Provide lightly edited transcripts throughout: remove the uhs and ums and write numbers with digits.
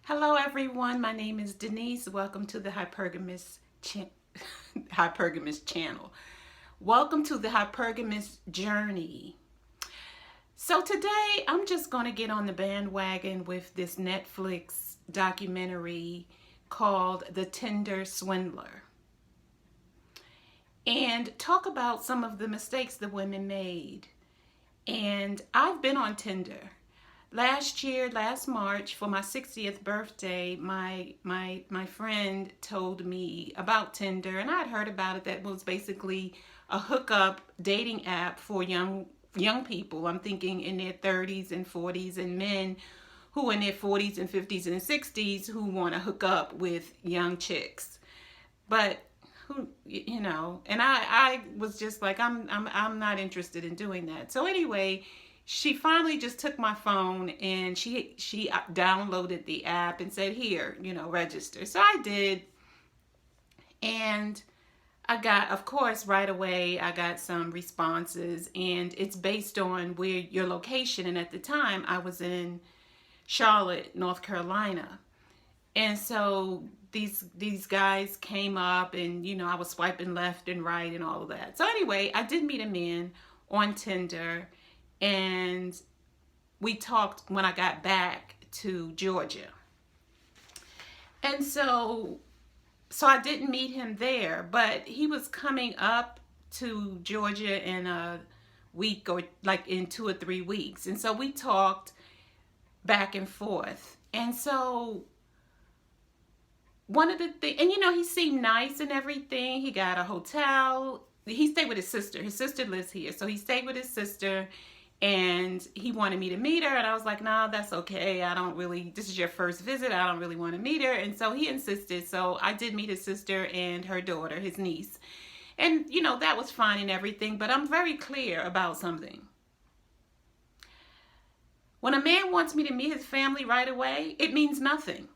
Hello everyone, my name is Denise. Welcome to the Hypergamous channel. Welcome to the Hypergamous Journey. So today I'm just going to get on the bandwagon with this Netflix documentary called The Tinder Swindler and talk about some of the mistakes the women made. And I've been on Tinder. Last March, for my 60th birthday, my friend told me about Tinder, and I'd heard about it. That was basically a hookup dating app for young people. I'm thinking in their 30s and 40s, and men who in their 40s and 50s and 60s who want to hook up with young chicks. But and I was just like, I'm not interested in doing that. So anyway, she finally just took my phone and she downloaded the app and said, here, register. So I did. And I got, of course, right away, I got some responses, and it's based on where your location. And at the time I was in Charlotte, North Carolina. And so these guys came up, and I was swiping left and right and all of that. So anyway, I did meet a man on Tinder, and we talked when I got back to Georgia. And so I didn't meet him there, but he was coming up to Georgia in a week, or like in 2 or 3 weeks. And so we talked back and forth. And so one of the things, and he seemed nice and everything. He got a hotel. He stayed with his sister. His sister lives here. So he stayed with his sister, and he wanted me to meet her. And I was like, no, that's okay. This is your first visit. I don't really want to meet her. And so he insisted. So I did meet his sister and her daughter, his niece. And, that was fine and everything. But I'm very clear about something. When a man wants me to meet his family right away, it means nothing.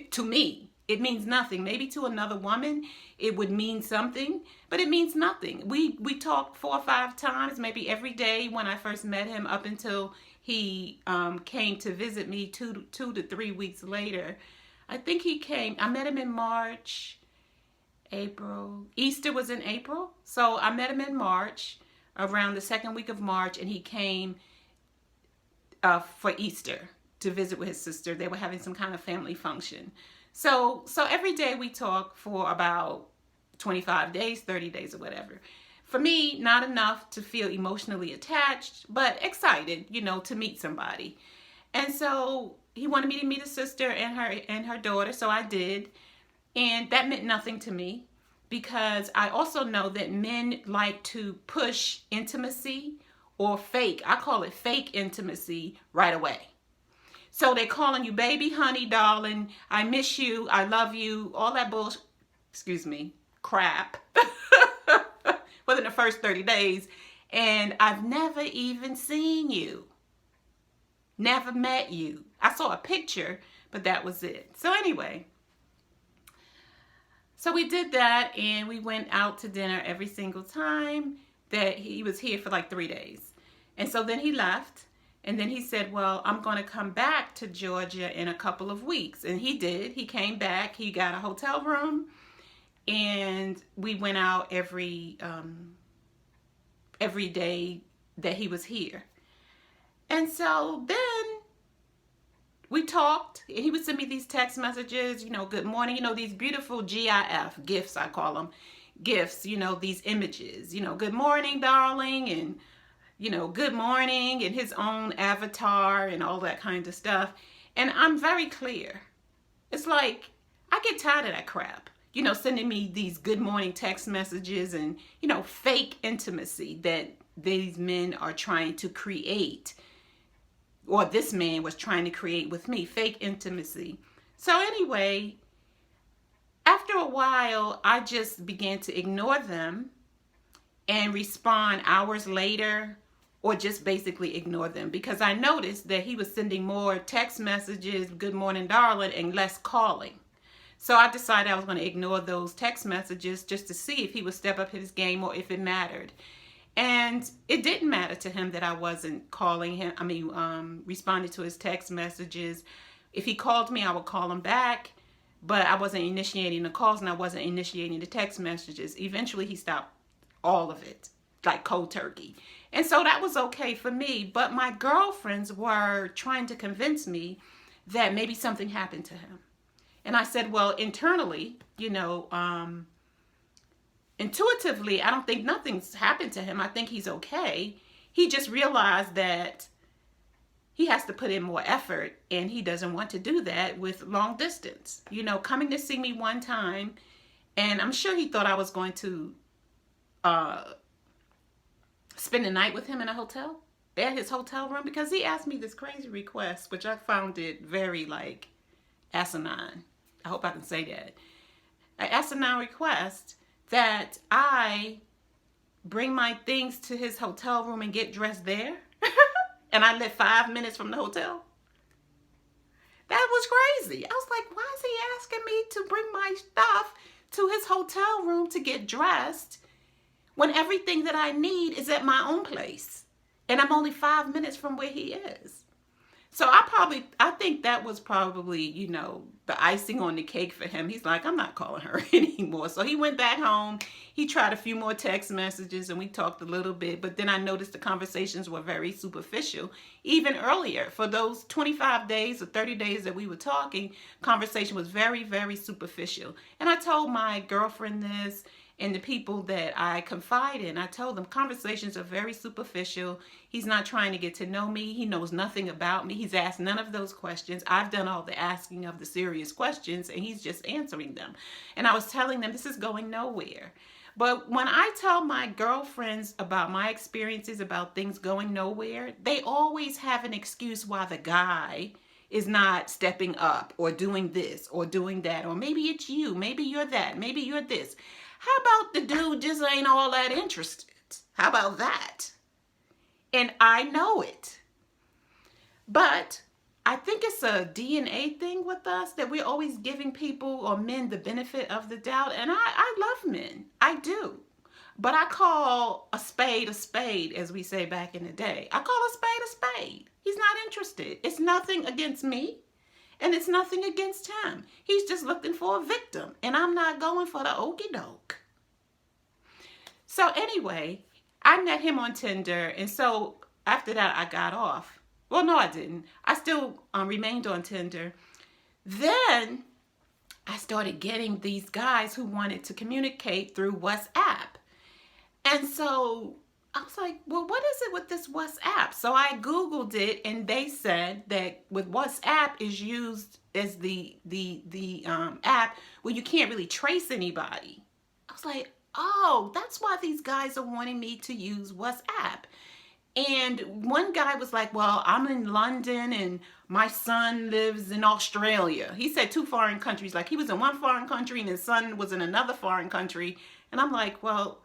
To me, it means nothing. Maybe to another woman, it would mean something, but it means nothing. We talked 4 or 5 times, maybe every day when I first met him, up until he came to visit me 2 to 3 weeks later. I think he came. I met him in March, April. Easter was in April, so I met him in March, around the 2nd week of March, and he came for Easter to visit with his sister. They were having some kind of family function. So every day we talk for about 25 days, 30 days, or whatever. For me, not enough to feel emotionally attached, but excited, to meet somebody. And so he wanted me to meet his sister and her daughter, so I did. And that meant nothing to me, because I also know that men like to push intimacy, or I call it fake intimacy, right away. So they're calling you baby, honey, darling, I miss you, I love you, all that crap within the first 30 days. And I've never even seen you. Never met you. I saw a picture, but that was it. So anyway, so we did that, and we went out to dinner every single time that he was here for like 3 days. And so then he left. And then he said, well, I'm going to come back to Georgia in a couple of weeks. And he did. He came back. He got a hotel room. And we went out every day that he was here. And so then we talked. He would send me these text messages, good morning, these beautiful GIF, gifts, I call them, gifts, these images, good morning, darling, and good morning, and his own avatar and all that kind of stuff. And I'm very clear. It's like, I get tired of that crap. Sending me these good morning text messages and, fake intimacy that these men are trying to create, or this man was trying to create with me, fake intimacy. So anyway, after a while, I just began to ignore them and respond hours later, or just basically ignore them, because I noticed that he was sending more text messages, good morning, darling, and less calling. So I decided I was going to ignore those text messages just to see if he would step up his game, or if it mattered. And it didn't matter to him that I wasn't calling him, responding to his text messages. If he called me, I would call him back, but I wasn't initiating the calls and I wasn't initiating the text messages. Eventually, he stopped all of it, like cold turkey. And so that was okay for me. But my girlfriends were trying to convince me that maybe something happened to him. And I said, well, internally, intuitively, I don't think nothing's happened to him. I think he's okay. He just realized that he has to put in more effort, and he doesn't want to do that with long distance. Coming to see me one time, and I'm sure he thought I was going to spend the night with him in a hotel, at his hotel room, because he asked me this crazy request, which I found it very asinine. I hope I can say that. An asinine request that I bring my things to his hotel room and get dressed there. And I live 5 minutes from the hotel. That was crazy. I was like, why is he asking me to bring my stuff to his hotel room to get dressed when everything that I need is at my own place? And I'm only 5 minutes from where he is. So I think that was probably, the icing on the cake for him. He's like, I'm not calling her anymore. So he went back home. He tried a few more text messages and we talked a little bit. But then I noticed the conversations were very superficial. Even earlier, for those 25 days or 30 days that we were talking, conversation was very, very superficial. And I told my girlfriend this, and the people that I confide in, I told them conversations are very superficial. He's not trying to get to know me. He knows nothing about me. He's asked none of those questions. I've done all the asking of the serious questions, and he's just answering them. And I was telling them this is going nowhere. But when I tell my girlfriends about my experiences about things going nowhere, they always have an excuse why the guy is not stepping up or doing this or doing that. Or maybe it's you. Maybe you're that. Maybe you're this. How about the dude just ain't all that interested? How about that? And I know it. But I think it's a DNA thing with us that we're always giving people or men the benefit of the doubt. And I love men. I do. But I call a spade, as we say back in the day. I call a spade. He's not interested. It's nothing against me. And it's nothing against him. He's just looking for a victim. And I'm not going for the okie doke. So anyway, I met him on Tinder. And so after that, I got off. Well, no, I didn't. I still remained on Tinder. Then I started getting these guys who wanted to communicate through WhatsApp. And so I was like, well, what is it with this WhatsApp? So I Googled it, and they said that with WhatsApp is used as the app where you can't really trace anybody. I was like, oh, that's why these guys are wanting me to use WhatsApp. And one guy was like, well, I'm in London and my son lives in Australia. He said 2 foreign countries. Like he was in one foreign country and his son was in another foreign country. And I'm like, well,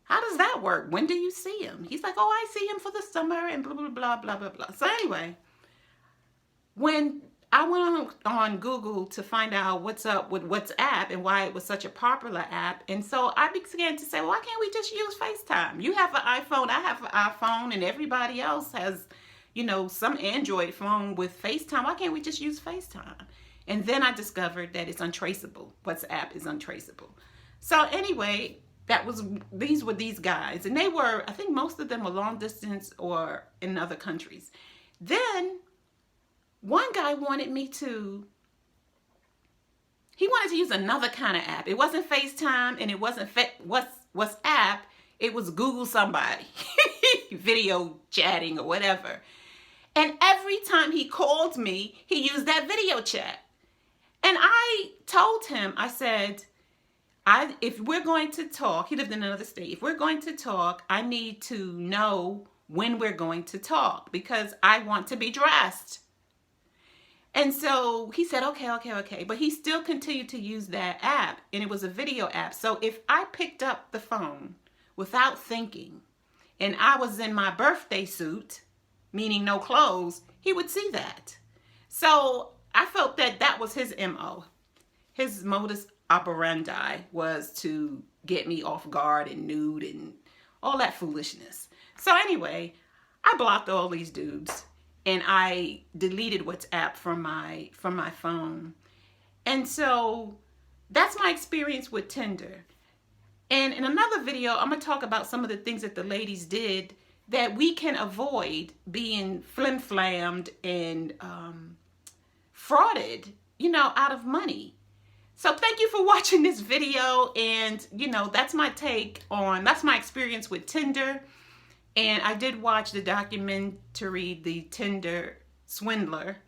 how does that work? When do you see him? He's like, oh, I see him for the summer and blah, blah, blah, blah, blah, blah. So anyway, when I went on Google to find out what's up with WhatsApp and why it was such a popular app. And so I began to say, well, why can't we just use FaceTime? You have an iPhone, I have an iPhone, and everybody else has, some Android phone with FaceTime. Why can't we just use FaceTime? And then I discovered that it's untraceable. WhatsApp is untraceable. So anyway, these were these guys. And they were, I think most of them were long distance or in other countries. Then one guy wanted to use another kind of app. It wasn't FaceTime and it wasn't WhatsApp. It was Google somebody, video chatting or whatever. And every time he called me, he used that video chat. And I told him, I said, if we're going to talk, he lived in another state. If we're going to talk, I need to know when we're going to talk because I want to be dressed. And so he said, okay. But he still continued to use that app, and it was a video app. So if I picked up the phone without thinking, and I was in my birthday suit, meaning no clothes, he would see that. So I felt that was his MO. His modus operandi was to get me off guard and nude and all that foolishness. So anyway, I blocked all these dudes. and I deleted WhatsApp from my phone. And so that's my experience with Tinder. And in another video, I'm going to talk about some of the things that the ladies did that we can avoid being flim-flammed and frauded, out of money. So thank you for watching this video. And, that's my experience with Tinder. And I did watch the documentary, The Tinder Swindler.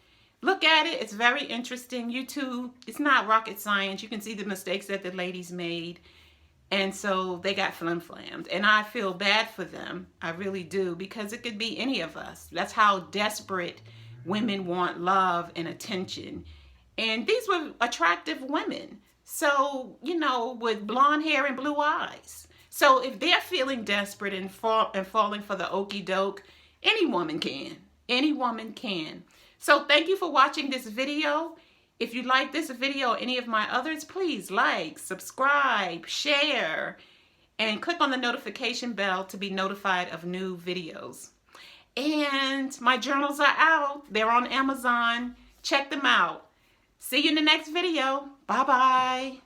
Look at it. It's very interesting. YouTube, it's not rocket science. You can see the mistakes that the ladies made. And so they got flim-flammed. And I feel bad for them. I really do. Because it could be any of us. That's how desperate women want love and attention. And these were attractive women. So, with blonde hair and blue eyes. So if they're feeling desperate and falling for the okie doke, any woman can. Any woman can. So thank you for watching this video. If you like this video or any of my others, please like, subscribe, share, and click on the notification bell to be notified of new videos. And my journals are out. They're on Amazon. Check them out. See you in the next video. Bye-bye.